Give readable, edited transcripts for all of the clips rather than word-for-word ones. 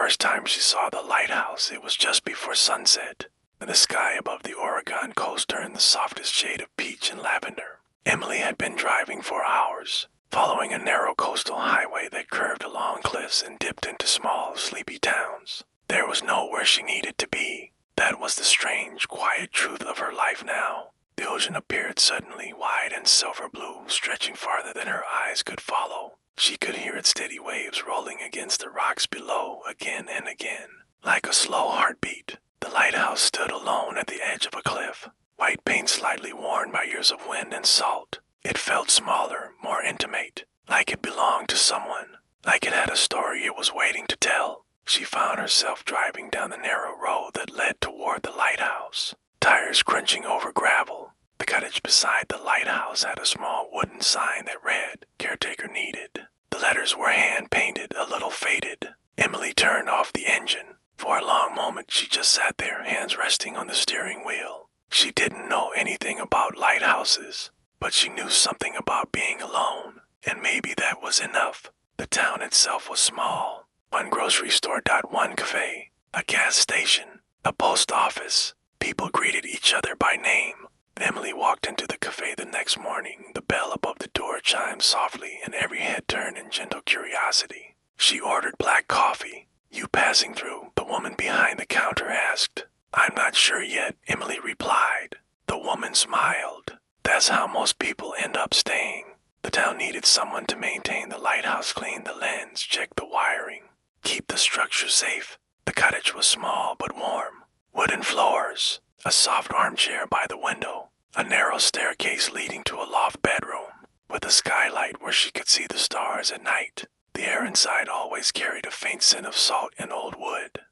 first time she saw the lighthouse, it was just before sunset. The sky above the Oregon coast turned the softest shade of peach and lavender. Emily had been driving for hours, following a narrow coastal highway that curved along cliffs and dipped into small, sleepy towns. There was nowhere she needed to be. That was the strange, quiet truth of her life now. The ocean appeared suddenly, wide and silver blue, stretching farther than her eyes could follow. She could hear its steady waves rolling against the rocks below again and again, like a slow heartbeat. The lighthouse stood alone at the edge of a cliff, white paint slightly worn by years of wind and salt. It felt smaller, more intimate, like it belonged to someone, like it had a story it was waiting to tell. She found herself driving down the narrow road that led toward the lighthouse, tires crunching over gravel. The cottage beside the lighthouse had a small wooden sign that read, "Caretaker needed." The letters were hand-painted, a little faded. Emily turned off the engine. For a long moment she just sat there, hands resting on the steering wheel. She didn't know anything about lighthouses, but she knew something about being alone, and maybe that was enough. The town itself was small. One grocery store, one cafe, a gas station, a post office. People greeted each other by name. Emily walked into the cafe the next morning. The bell above the door chimed softly, and every head turned in gentle curiosity. She ordered black coffee. "You passing through?" the woman behind the counter asked. "I'm not sure yet," Emily replied. The woman smiled. "That's how most people end up staying. The town needed someone to maintain the lighthouse, clean the lens, check the wiring, keep the structure safe." The cottage was small but warm. Wooden floors, a soft armchair by the window, a narrow staircase leading to a loft bedroom, with a skylight where she could see the stars at night. The air inside always carried a faint scent of salt and old wood.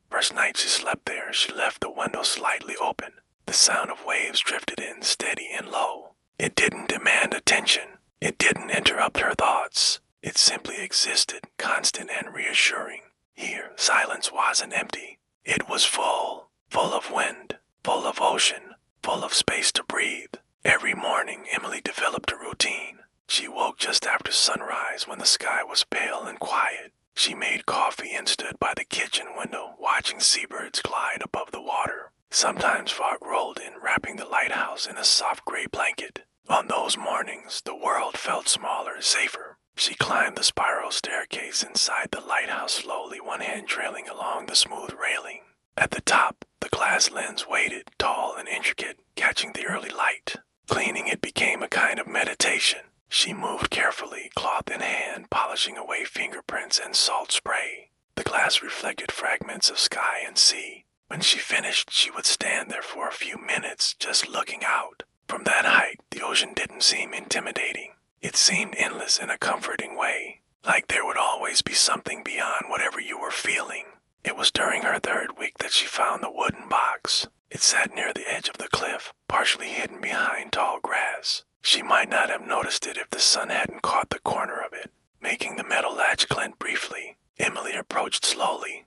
First night she slept there, she left the window slightly open. The sound of waves drifted in, steady and low. It didn't demand attention. It didn't interrupt her thoughts. It simply existed, constant and reassuring. Here, silence wasn't empty. It was full of wind, full of ocean, full of space to breathe. Every morning, Emily developed a routine. She woke just after sunrise when the sky was pale and quiet. She made coffee and stood by the kitchen window, watching seabirds glide above the water. Sometimes fog rolled in, wrapping the lighthouse in a soft gray blanket. On those mornings, the world felt smaller, safer. She climbed the spiral staircase inside the lighthouse slowly, one hand trailing along the smooth railing. At the top, the glass lens waited, tall and intricate, catching the early light. Cleaning it became a kind of meditation. She moved carefully, cloth in hand, polishing away fingerprints and salt spray. The glass reflected fragments of sky and sea. When she finished, she would stand there for a few minutes, just looking out. From that height, the ocean didn't seem intimidating. It seemed endless in a comforting way, like there would always be something beyond whatever you were feeling. It was during her third week that she found the wooden box. It sat near the edge of the cliff, partially hidden behind tall grass. She might not have noticed it if the sun hadn't caught the corner of it, making the metal latch glint briefly. Emily approached slowly.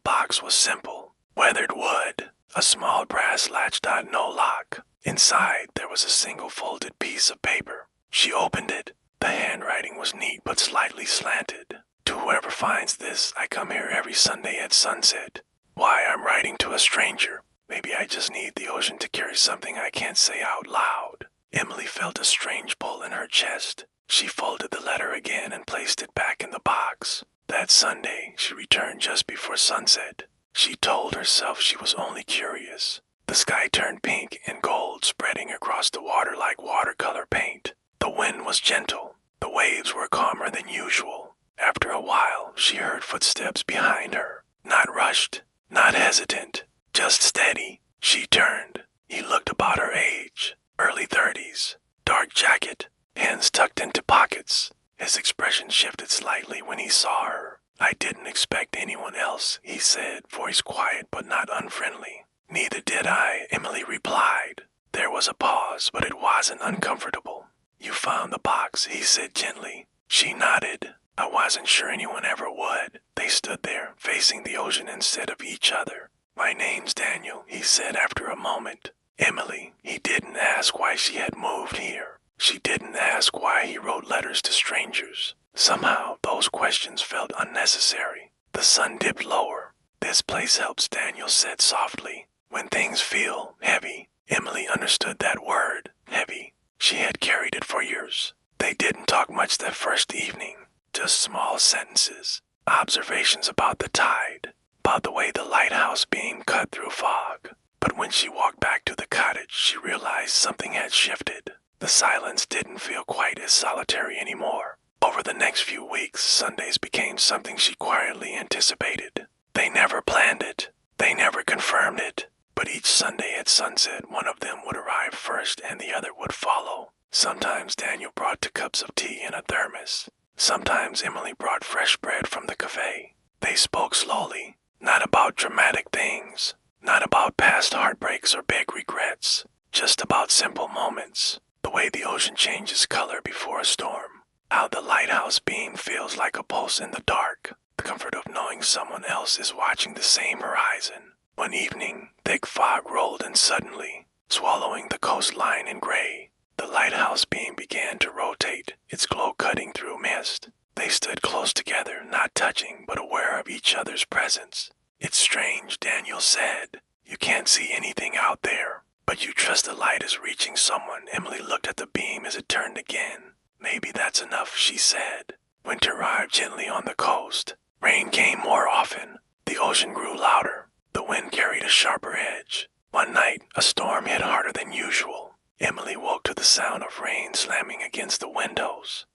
Box was simple, weathered wood, a small brass latch, no lock. Inside, there was a single folded piece of paper. She opened it. The handwriting was neat but slightly slanted. "To whoever finds this, I come here every Sunday at sunset. Why, I'm writing to a stranger. Maybe I just need the ocean to carry something I can't say out loud." Emily felt a strange pull in her chest. She folded the letter again and placed it back in the box. That Sunday, she returned just before sunset. She told herself she was only curious. The sky turned pink and gold, spreading across the water like watercolor paint. The wind was gentle. The waves were calmer than usual. After a while, she heard footsteps behind her. Not rushed, not hesitant, just steady. She turned. He looked about her age, early 30s, dark jacket, hands tucked into pockets. His expression shifted slightly when he saw her. "I didn't expect anyone else," he said, voice quiet but not unfriendly. "Neither did I," Emily replied. There was a pause, but it wasn't uncomfortable. "You found the box," he said gently. She nodded. "I wasn't sure anyone ever would." They stood there, facing the ocean instead of each other. "My name's Daniel," he said after a moment. Emily, he didn't ask why she had moved here. She didn't ask why he wrote letters to strangers. Somehow, those questions felt unnecessary. The sun dipped lower. "This place helps," Daniel said softly. "When things feel heavy." Emily understood that word, heavy. She had carried it for years. They didn't talk much that first evening, just small sentences, observations about the tide, about the way the lighthouse beam cut through fog. But when she walked back to the cottage, she realized something had shifted. The silence didn't feel quite as solitary anymore. Over the next few weeks, Sundays became something she quietly anticipated. They never planned it. They never confirmed it. But each Sunday at sunset, one of them would arrive first and the other would follow. Sometimes Daniel brought 2 cups of tea in a thermos. Sometimes Emily brought fresh bread from the cafe. They spoke slowly, not about dramatic things, not about past heartbreaks or big regrets, just about simple moments. The way the ocean changes color before a storm. How the lighthouse beam feels like a pulse in the dark. The comfort of knowing someone else is watching the same horizon. One evening, thick fog rolled in suddenly, swallowing the coastline in gray. The lighthouse beam began to rotate, its glow cutting through mist. They stood close together, not touching, but aware of each other's presence. "It's strange," Daniel said. "You can't see anything out there, but you trust the light is reaching someone." Emily looked at the beam as it turned again. "Maybe that's enough," she said. Winter arrived gently on the coast. Rain came more often. The ocean grew louder. The wind carried a sharper edge. One night, a storm hit harder than usual. Emily woke to the sound of rain slamming against the windows.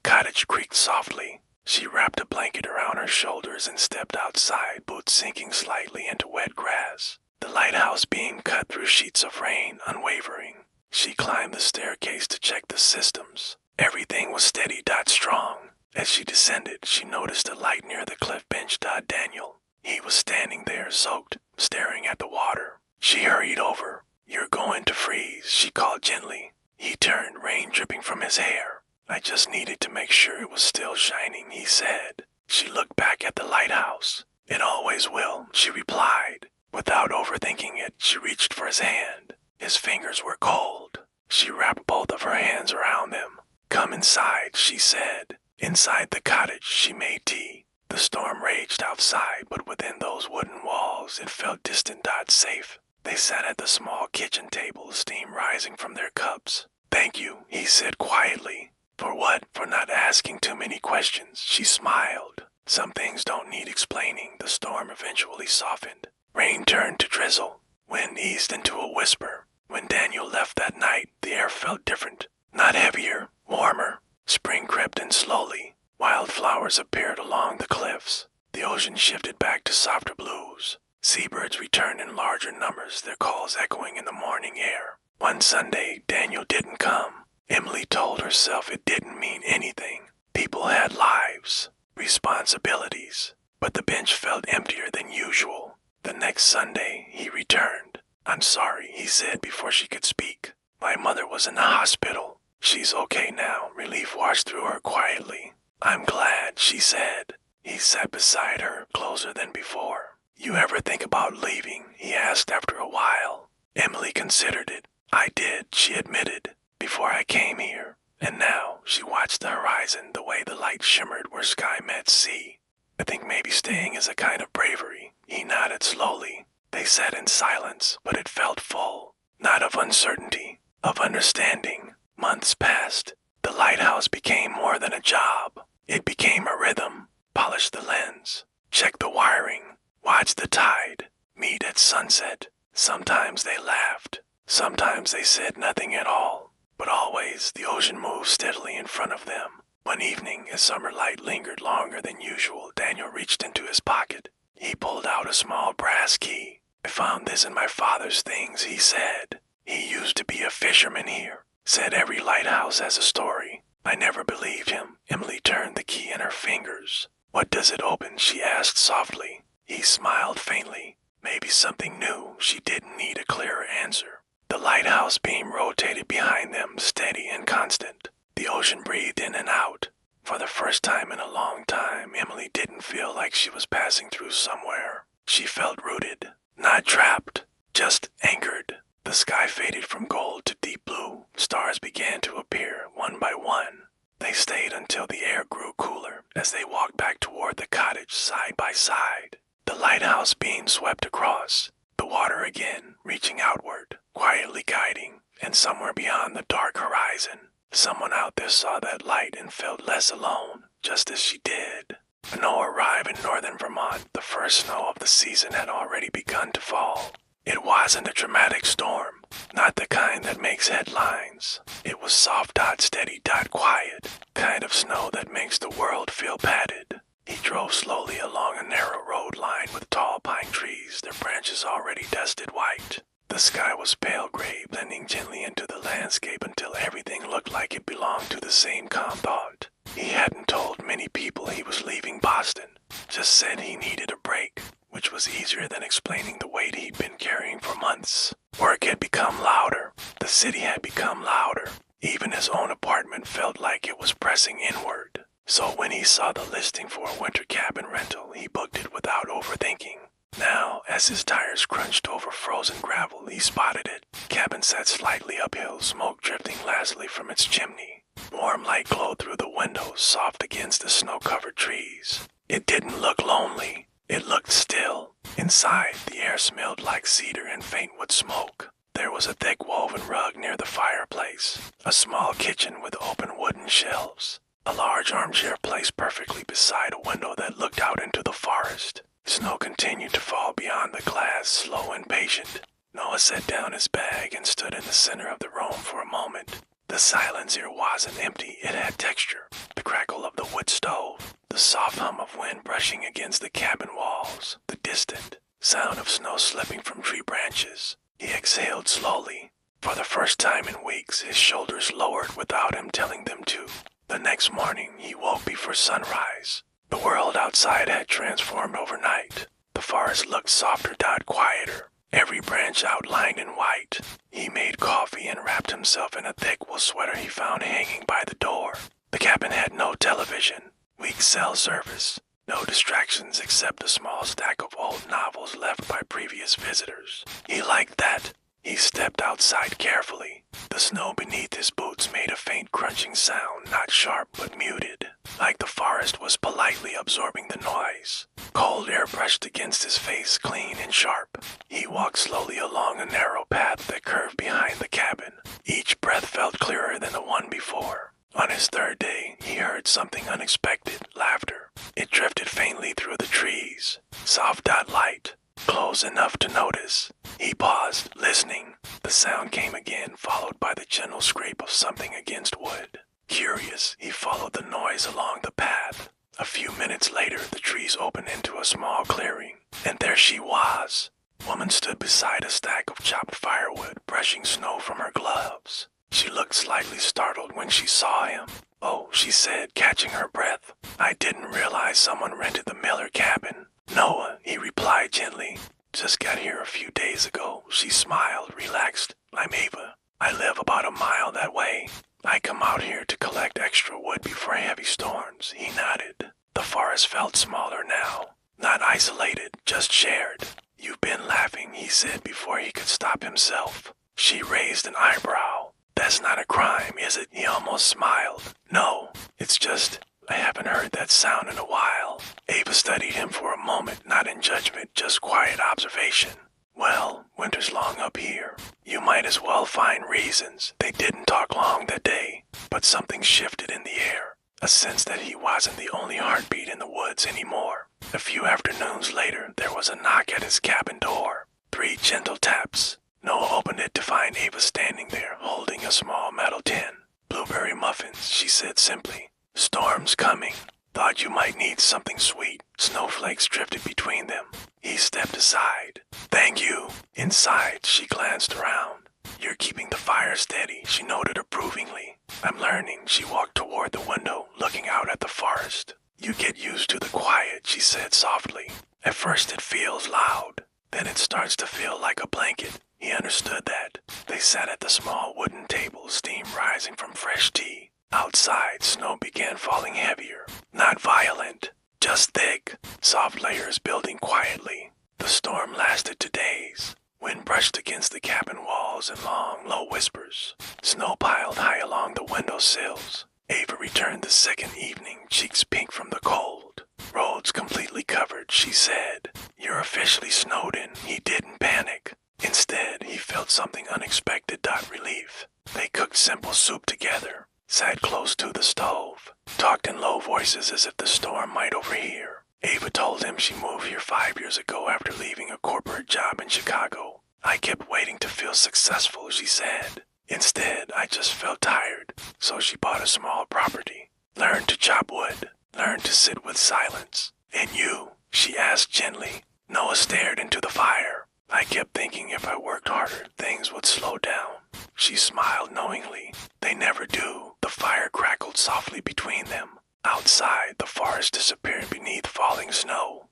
Cottage creaked softly. She wrapped a blanket around her shoulders and stepped outside, boots sinking slightly into wet grass. The lighthouse beam cut through sheets of rain, unwavering. She climbed the staircase to check the systems. Everything was steady, strong. As she descended, she noticed a light near the cliff bench. Daniel. He was standing there, soaked, staring at the water. She hurried over. "You're going to freeze," she called gently. He turned, rain dripping from his hair. "I just needed to make sure it was still shining," he said. She looked back at the lighthouse. "It always will," she replied. Without overthinking it, she reached for his hand. His fingers were cold. She wrapped both of her hands around them. "Come inside," she said. Inside the cottage, she made tea. The storm raged outside, but within those wooden walls, it felt distant, safe. They sat at the small kitchen table, steam rising from their cups. "Thank you," he said quietly. "For what?" "For not asking too many questions." She smiled. "Some things don't need explaining." The storm eventually softened. Rain turned to drizzle. Wind eased into a whisper. When Daniel left that night, the air felt different. Not heavier, warmer. Spring crept in slowly. Wildflowers appeared along the cliffs. The ocean shifted back to softer blues. Seabirds returned in larger numbers, their calls echoing in the morning air. One Sunday, Daniel didn't come. Emily told herself it didn't mean anything. People had lives, responsibilities, but the bench felt emptier than usual. The next Sunday, he returned. "I'm sorry," he said before she could speak. "My mother was in the hospital. She's okay now." Relief washed through her quietly. "I'm glad," she said. He sat beside her, closer than before. "You ever think about leaving?" he asked after a while. Emily considered it. "I did," she admitted, "before I came here." And now she watched the horizon, the way the light shimmered where sky met sea. "I think maybe staying is a kind of bravery." He nodded slowly. They sat in silence, but it felt full. Not of uncertainty, of understanding. Months passed. The lighthouse became more than a job. It became a rhythm. Polish the lens. Check the wiring. Watch the tide. Meet at sunset. Sometimes they laughed. Sometimes they said nothing at all. But always the ocean moved steadily in front of them. One evening, as summer light lingered longer than usual, Daniel reached into his pocket. He pulled out a small brass key. "I found this in my father's things," he said. "He used to be a fisherman here. Said every lighthouse has a story." I never believed him. Emily turned the key in her fingers. "What does it open?" she asked softly. He smiled faintly. Maybe something new. She didn't need a clearer answer. The lighthouse beam rotated behind them, steady and constant. The ocean breathed in and out. For the first time in a long time, Emily didn't feel like she was passing through somewhere. She felt rooted, not trapped, just anchored. The sky faded from gold to deep blue. Stars began to appear, one by one. They stayed until the air grew cooler as they walked back toward the cottage side by side. The lighthouse beam swept across, the water again reaching outward, quietly guiding, and somewhere beyond the dark horizon, someone out there saw that light and felt less alone, just as she did. When Noah arrived in northern Vermont, the first snow of the season had already begun to fall. It wasn't a dramatic storm, not the kind that makes headlines. It was soft, steady, quiet, kind of snow that makes the world feel padded. He drove slowly along a narrow road lined with tall pine trees, their branches already dusted white. The sky was pale gray, blending gently into the landscape until everything looked like it belonged to the same calm thought. He hadn't told many people he was leaving Boston, just said he needed a break, which was easier than explaining the weight he'd been carrying for months. Work had become louder. The city had become louder. Even his own apartment felt like it was pressing inward. So when he saw the listing for a winter cabin rental, he booked it without overthinking. Now, as his tires crunched over frozen gravel, he spotted it. Cabin sat slightly uphill, smoke drifting lazily from its chimney. Warm light glowed through the windows, soft against the snow-covered trees. It didn't look lonely. It looked still. Inside, the air smelled like cedar and faint wood smoke. There was a thick woven rug near the fireplace, a small kitchen with open wooden shelves, a large armchair placed perfectly beside a window that looked out into the forest. Snow continued to fall beyond the glass, slow and patient. Noah set down his bag and stood in the center of the room for a moment. The silence here wasn't empty, it had texture. The crackle of the wood stove, the soft hum of wind brushing against the cabin walls, the distant sound of snow slipping from tree branches. He exhaled slowly. For the first time in weeks, his shoulders lowered without him telling them to. The next morning, he woke before sunrise. The world outside had transformed overnight. The forest looked softer, quieter, every branch outlined in white. He made coffee and wrapped himself in a thick wool sweater he found hanging by the door. The cabin had no television, weak cell service, no distractions except a small stack of old novels left by previous visitors. He liked that. He stepped outside carefully. The snow beneath his boots made a faint crunching sound, not sharp but muted, like the forest was politely absorbing the noise. Cold air brushed against his face, clean and sharp. He walked slowly along a narrow path that curved behind the cabin. Each breath felt clearer than the one before. On his third day, he heard something unexpected, laughter. It drifted faintly through the trees, soft light, close enough to notice. He paused, listening. The sound came again, followed by the gentle scrape of something against wood. Curious, he followed the noise along the path. A few minutes later, the trees opened into a small clearing, and there she was. Woman stood beside a stack of chopped firewood, brushing snow from her gloves. She looked slightly startled when she saw him. "Oh," she said, catching her breath. "I didn't realize someone rented the Miller cabin." "Noah," he replied gently. "Just got here a few days ago." She smiled, relaxed. "I'm Ava. I live about a mile that way. I come out here to collect extra wood before heavy storms." He nodded. The forest felt smaller now. Not isolated, just shared. "You've been laughing," he said before he could stop himself. She raised an eyebrow. "That's not a crime, is it?" He almost smiled. "No, it's just, I haven't heard that sound in a while." Ava studied him for a moment, not in judgment, just quiet observation. "Well, winter's long up here. You might as well find reasons." They didn't talk long that day, but something shifted in the air. A sense that he wasn't the only heartbeat in the woods anymore. A few afternoons later, there was a knock at his cabin door. 3 gentle taps. Noah opened it to find Ava standing there, holding a small metal tin. "Blueberry muffins," she said simply. "Storm's coming. Thought you might need something sweet." Snowflakes drifted between them. He stepped aside. "Thank you." Inside, she glanced around. "You're keeping the fire steady," she noted approvingly. "I'm learning." She walked toward the window, looking out at the forest. "You get used to the quiet," she said softly. "At first it feels loud. Then it starts to feel like a blanket." He understood that. They sat at the small wooden table, steam rising from fresh tea. Outside, snow began falling heavier. Not violent, just thick, soft layers building quietly. The storm lasted 2 days. Wind brushed against the cabin walls in long, low whispers. Snow piled high along the window sills. Ava returned the second evening, cheeks pink from the cold. Roads completely covered, she said. You're officially snowed in. He didn't panic. Instead, he felt something unexpected. Relief. They cooked simple soup together, sat close to the stove, talked in low voices as if the storm might overhear. Ava told him she moved here 5 years ago after leaving a corporate job in Chicago. I kept waiting to feel successful, she said. Instead, I just felt tired, so she bought a small property. Learned to chop wood, learned to sit with silence. And you? She asked gently. Noah stared into the fire. I kept thinking if I worked harder, things would slow down. She smiled knowingly. They never do. The fire crackled softly between them. Outside, the forest disappeared beneath falling snow.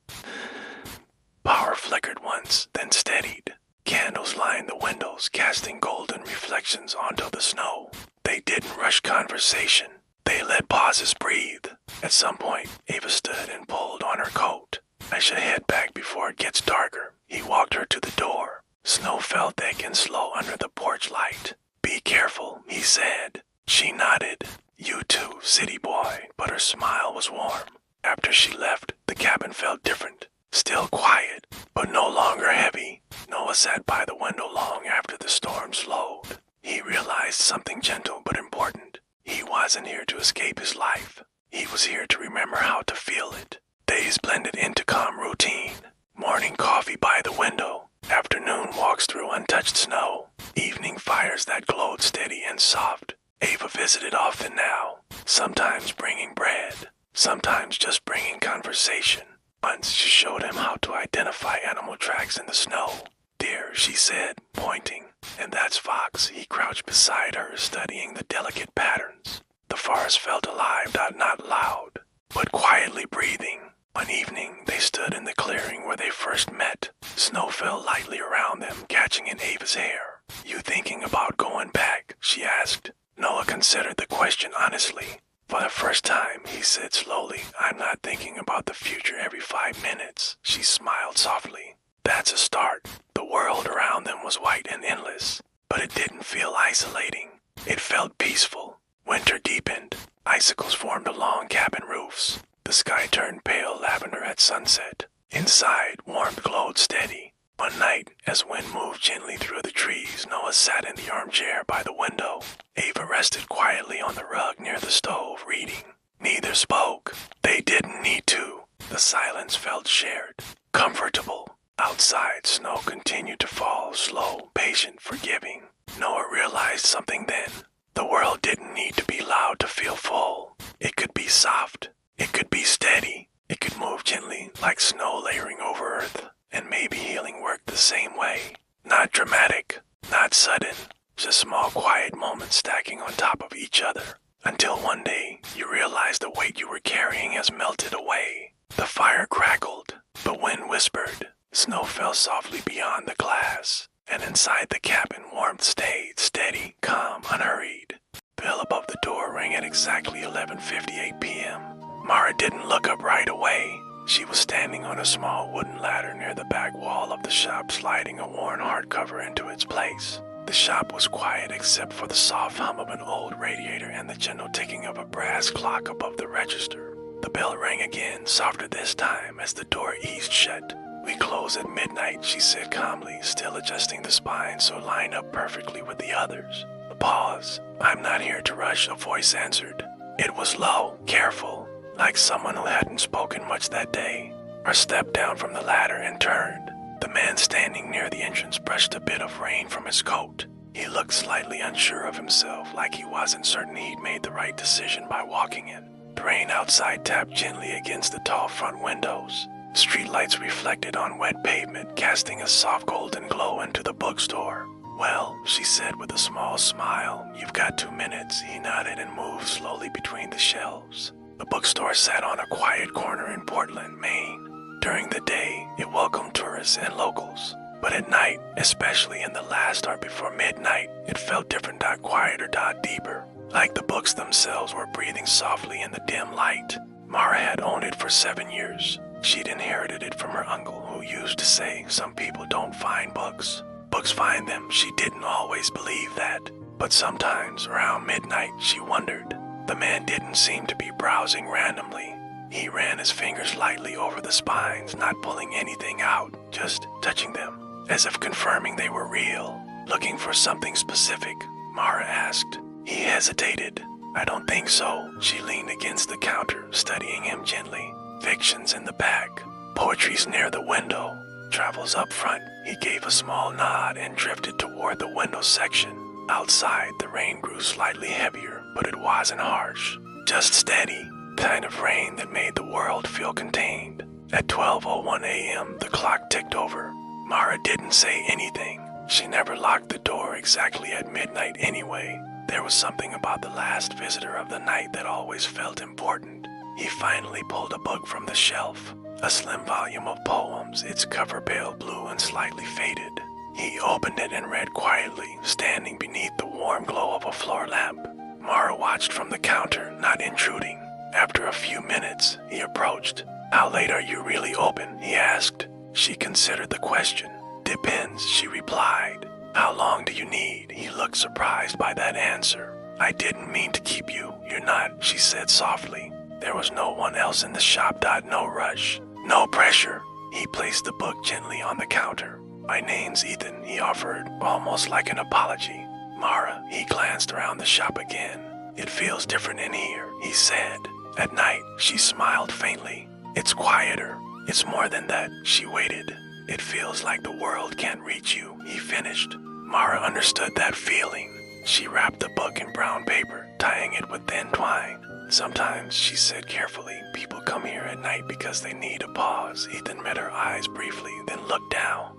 Power flickered once, then steadied. Candles lined the windows, casting golden reflections onto the snow. They didn't rush conversation. They let pauses breathe. At some point, Ava stood and pulled on her coat. I should head back before it gets darker. He walked her to the door. Snow fell thick and slow under the porch light. Be careful, he said. She nodded. You too, city boy, but her smile was warm. After she left, the cabin felt different. Still quiet, but no longer heavy. Noah sat by the window long after the storm slowed. He realized something gentle but important. He wasn't here to escape his life. He was here to remember how to feel it. Days blended into calm routine. Morning coffee by the window. Afternoon walks through untouched snow. Evening fires that glowed steady and soft. Ava visited often now, sometimes bringing bread, sometimes just bringing conversation. Once she showed him how to identify animal tracks in the snow. Deer, she said, pointing. And that's Fox. He crouched beside her, studying the delicate patterns. The forest felt alive, not loud, but quietly breathing. One evening, they stood in the clearing where they first met. Snow fell lightly around them, catching in Ava's hair. You thinking about going back? She asked. Noah considered the question honestly. For the first time, he said slowly, I'm not thinking about the future every 5 minutes. She smiled softly. That's a start. The world around them was white and endless, but it didn't feel isolating. It felt peaceful. Winter deepened. Icicles formed along cabin roofs. The sky turned pale lavender at sunset. Inside, warmth glowed steady. One night, as wind moved gently through the trees, Noah sat in the armchair by the window. Ava rested quietly on the rug near the stove, reading. Neither spoke. They didn't need to. The silence felt shared, comfortable. Outside, snow continued to fall, slow, patient, forgiving. Noah realized something then. The world didn't need to be loud to feel full. It could be soft. It could be steady. It could move gently, like snow layering over earth. And maybe healing worked the same way. Not dramatic, not sudden, just small quiet moments stacking on top of each other. Until one day, you realize the weight you were carrying has melted away. The fire crackled, the wind whispered. Snow fell softly beyond the glass. And inside the cabin, warmth stayed, steady, calm, unhurried. Bell above the door rang at exactly 11:58 p.m. Mara didn't look up right away. She was standing on a small wooden ladder near the back wall of the shop, sliding a worn hardcover into its place. The shop was quiet except for the soft hum of an old radiator and the gentle ticking of a brass clock above the register. The bell rang again, softer this time, as the door eased shut. We close at midnight, she said calmly, still adjusting the spine so it lined up perfectly with the others. A pause. I'm not here to rush, a voice answered. It was low, careful, like someone who hadn't spoken much that day. I stepped down from the ladder and turned. The man standing near the entrance brushed a bit of rain from his coat. He looked slightly unsure of himself, like he wasn't certain he'd made the right decision by walking in. The rain outside tapped gently against the tall front windows. Streetlights reflected on wet pavement, casting a soft golden glow into the bookstore. Well, she said with a small smile, you've got 2 minutes. He nodded and moved slowly between the shelves. The bookstore sat on a quiet corner in Portland, Maine. During the day, it welcomed tourists and locals. But at night, especially in the last hour before midnight, it felt different, quieter, deeper. Like the books themselves were breathing softly in the dim light. Mara had owned it for 7 years. She'd inherited it from her uncle, who used to say some people don't find books. Books find them. She didn't always believe that. But sometimes, around midnight, she wondered, The man didn't seem to be browsing randomly. He ran his fingers lightly over the spines, not pulling anything out, just touching them, as if confirming they were real. Looking for something specific, Mara asked. He hesitated. I don't think so. She leaned against the counter, studying him gently. Fiction's in the back. Poetry's near the window. Travel's up front. He gave a small nod and drifted toward the window section. Outside, the rain grew slightly heavier, but it wasn't harsh. Just steady, kind of rain that made the world feel contained. At 12:01 a.m., the clock ticked over. Mara didn't say anything. She never locked the door exactly at midnight anyway. There was something about the last visitor of the night that always felt important. He finally pulled a book from the shelf, a slim volume of poems, its cover pale blue and slightly faded. He opened it and read quietly, standing beneath the warm glow of a floor lamp. Mara watched from the counter, not intruding. After a few minutes, he approached. How late are you really open? He asked. She considered the question. Depends, she replied. How long do you need? He looked surprised by that answer. I didn't mean to keep you. You're not, she said softly. There was no one else in the shop. No rush. No pressure. He placed the book gently on the counter. My name's Ethan, he offered, almost like an apology. Mara, he glanced around the shop again. It feels different in here, he said. At night, she smiled faintly. It's quieter. It's more than that. She waited. It feels like the world can't reach you, he finished. Mara understood that feeling. She wrapped the book in brown paper, tying it with thin twine. Sometimes, she said carefully, people come here at night because they need a pause. Ethan met her eyes briefly, then looked down.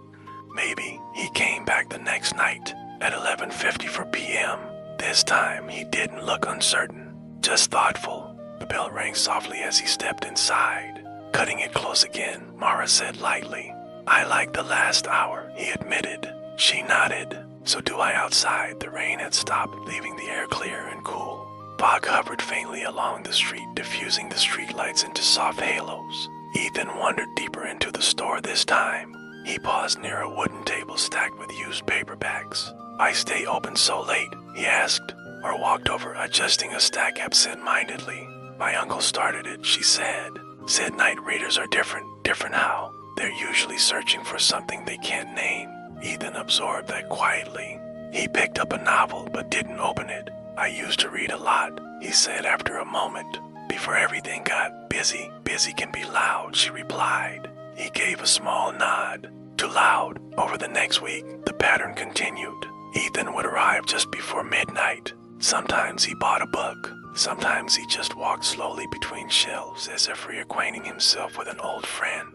Maybe. He came back the next night at 11:54 p.m. This time, he didn't look uncertain, just thoughtful. The bell rang softly as he stepped inside. Cutting it close again, Mara said lightly, I like the last hour, he admitted. She nodded. So do I outside. The rain had stopped, leaving the air clear and cool. Fog hovered faintly along the street, diffusing the streetlights into soft halos. Ethan wandered deeper into the store this time. He paused near a wooden table stacked with used paperbacks. I stay open so late, he asked, or walked over, adjusting a stack absent-mindedly. My uncle started it, she said. Said night readers are different. Different how? They're usually searching for something they can't name. Ethan absorbed that quietly. He picked up a novel but didn't open it. I used to read a lot, he said after a moment. Before everything got busy. Busy can be loud, she replied. He gave a small nod. Too loud. Over the next week, the pattern continued. Ethan would arrive just before midnight. Sometimes he bought a book. Sometimes he just walked slowly between shelves as if reacquainting himself with an old friend.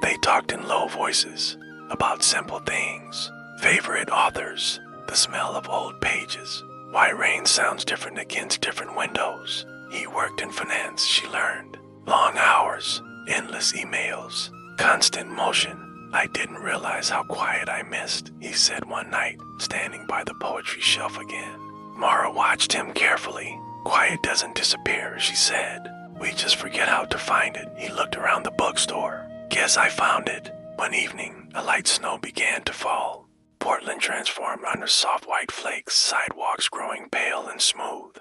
They talked in low voices about simple things, favorite authors, the smell of old pages, why rain sounds different against different windows. He worked in finance, she learned. Long hours, endless emails, constant motion. I didn't realize how quiet I missed, he said one night, standing by the poetry shelf again. Mara watched him carefully. Quiet doesn't disappear, she said. We just forget how to find it. He looked around the bookstore. Guess I found it. One evening, a light snow began to fall. Portland transformed under soft white flakes, sidewalks growing pale and smooth.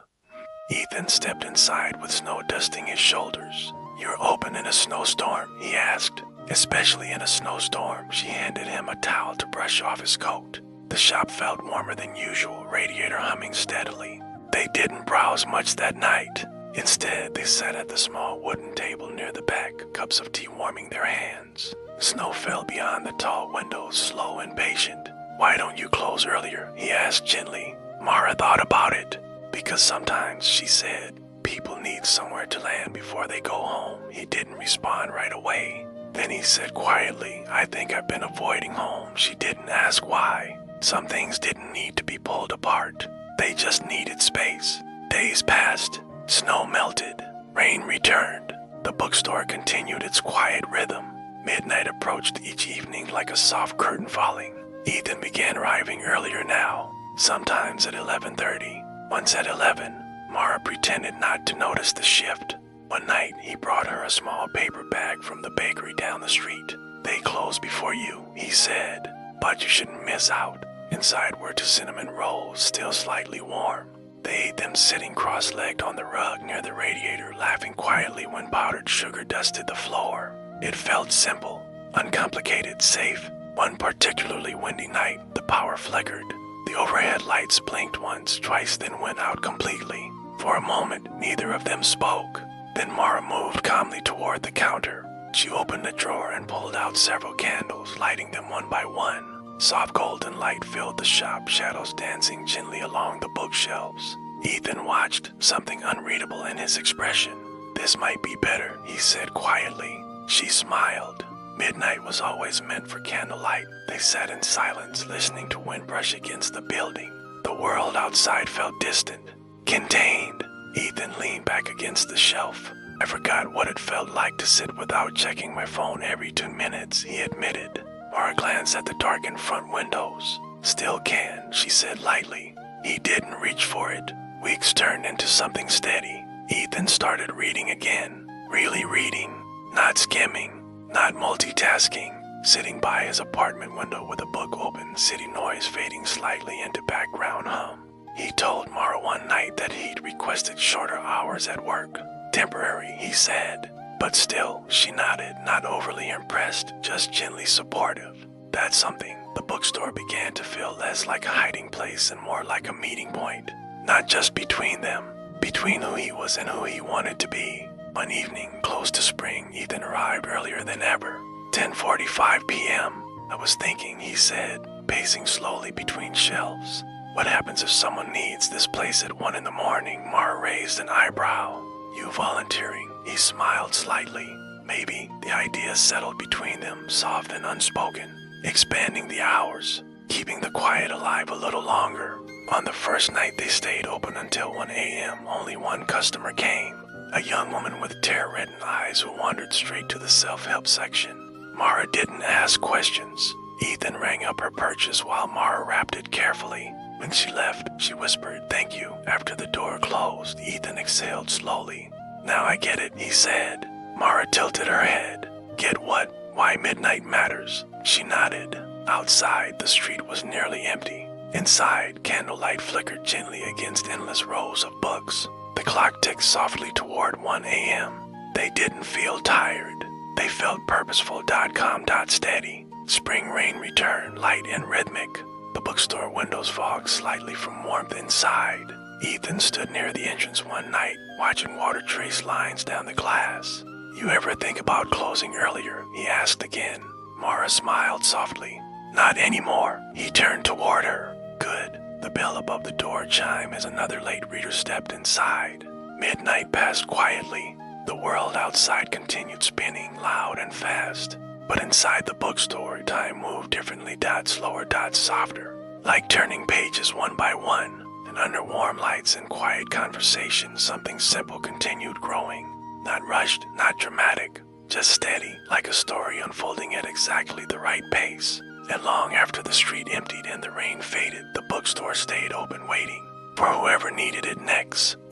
Ethan stepped inside with snow dusting his shoulders. You're open in a snowstorm, he asked. Especially in a snowstorm, she handed him a towel to brush off his coat. The shop felt warmer than usual, radiator humming steadily. They didn't browse much that night. Instead, they sat at the small wooden table near the back, cups of tea warming their hands. Snow fell beyond the tall windows, slow and patient. Why don't you close earlier? He asked gently. Mara thought about it. Because sometimes, she said, people need somewhere to land before they go home. He didn't respond right away. Then he said quietly, I think I've been avoiding home. She didn't ask why. Some things didn't need to be pulled apart. They just needed space. Days passed. Snow melted. Rain returned. The bookstore continued its quiet rhythm. Midnight approached each evening like a soft curtain falling. Ethan began arriving earlier now, sometimes at 11:30. Once at 11, Mara pretended not to notice the shift. One night, he brought her a small paper bag from the bakery down the street. They close before you, he said, but you shouldn't miss out. Inside were 2 cinnamon rolls, still slightly warm. They ate them sitting cross-legged on the rug near the radiator, laughing quietly when powdered sugar dusted the floor. It felt simple, uncomplicated, safe. One particularly windy night, the power flickered. The overhead lights blinked once, twice, then went out completely. For a moment, neither of them spoke. Then Mara moved calmly toward the counter. She opened a drawer and pulled out several candles, lighting them one by one. Soft golden light filled the shop, shadows dancing gently along the bookshelves. Ethan watched, something unreadable in his expression. "This might be better," he said quietly. She smiled. Midnight was always meant for candlelight. They sat in silence, listening to wind brush against the building. The world outside felt distant, contained. Ethan leaned back against the shelf. "I forgot what it felt like to sit without checking my phone every 2 minutes," he admitted. Mara glanced at the darkened front windows. "Still can," she said lightly. He didn't reach for it. Weeks turned into something steady. Ethan started reading again. Really reading. Not skimming. Not multitasking. Sitting by his apartment window with a book open, city noise fading slightly into background hum. He told Mara one night that he'd requested shorter hours at work. "Temporary," he said. But still, she nodded, not overly impressed, just gently supportive. That's something. The bookstore began to feel less like a hiding place and more like a meeting point. Not just between them, between who he was and who he wanted to be. One evening, close to spring, Ethan arrived earlier than ever. 10:45 p.m. "I was thinking," he said, pacing slowly between shelves. "What happens if someone needs this place at 1 in the morning?" Mara raised an eyebrow. "You volunteering?" He smiled slightly. Maybe. The idea settled between them, soft and unspoken. Expanding the hours, keeping the quiet alive a little longer. On the first night they stayed open until 1 a.m. Only one customer came. A young woman with tear-reddened eyes who wandered straight to the self-help section. Mara didn't ask questions. Ethan rang up her purchase while Mara wrapped it carefully. When she left, she whispered, "Thank you." After the door closed, Ethan exhaled slowly. "Now I get it," he said. Mara tilted her head. "Get what? Why midnight matters?" She nodded. Outside, the street was nearly empty. Inside, candlelight flickered gently against endless rows of books. The clock ticked softly toward 1 a.m. They didn't feel tired. They felt purposeful. Calm. Steady. Spring rain returned, light and rhythmic. The bookstore windows fogged slightly from warmth inside. Ethan stood near the entrance one night, watching water trace lines down the glass. "You ever think about closing earlier?" he asked again. Mara smiled softly. "Not anymore." He turned toward her. "Good." The bell above the door chimed as another late reader stepped inside. Midnight passed quietly. The world outside continued spinning, loud and fast. But inside the bookstore, time moved differently, slower, softer. Like turning pages one by one. And under warm lights and quiet conversation, something simple continued growing. Not rushed, not dramatic. Just steady, like a story unfolding at exactly the right pace. And long after the street emptied and the rain faded, the bookstore stayed open waiting for whoever needed it next.